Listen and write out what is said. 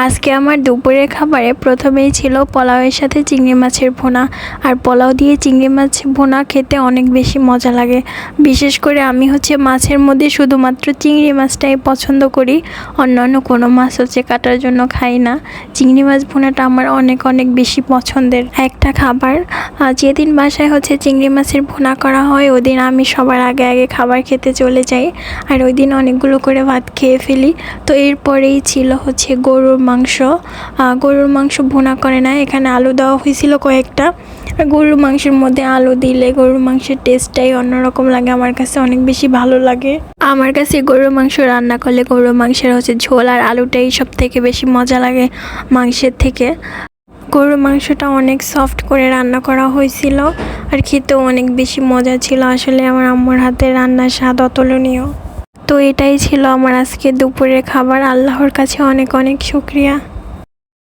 আজকে আমার দুপুরের খাবারে প্রথমেই ছিল পোলাওয়ের সাথে চিংড়ি মাছের ভুনা। আর পোলাও দিয়ে চিংড়ি মাছ ভুনা খেতে অনেক বেশি মজা লাগে। বিশেষ করে আমি মাছের মধ্যে শুধুমাত্র চিংড়ি মাছটাই পছন্দ করি, অন্যান্য কোনো মাছ কাটার জন্য খাই না। চিংড়ি মাছ ভুনাটা আমার অনেক অনেক বেশি পছন্দের একটা খাবার। যেদিন বাসায় চিংড়ি মাছের ভুনা করা হয় ওই দিন আমি সবার আগে আগে খাবার খেতে চলে যাই, আর ওই দিন অনেকগুলো করে ভাত খেয়ে ফেলি। তো এরপরেই ছিল গরুর মাংস ভুনা করে না, এখানে আলু দেওয়া হয়েছিল কয়েকটা। আর গরুর মাংসের মধ্যে আলু দিলে গরুর মাংসের টেস্টটাই অন্যরকম লাগে, আমার কাছে অনেক বেশি ভালো লাগে। আমার কাছে গরুর মাংস রান্না করলে গরুর মাংসের ঝোল আর আলুটাই সব থেকে বেশি মজা লাগে মাংসের থেকে। গরুর মাংসটা অনেক সফট করে রান্না করা হয়েছিল আর খেতেও অনেক বেশি মজা ছিল। আসলে আমার আম্মুর হাতের রান্নার স্বাদ অতুলনীয়। তো এটাই ছিল আমার আজকে দুপুরের খাবার। আল্লাহর কাছে অনেক অনেক শুকরিয়া।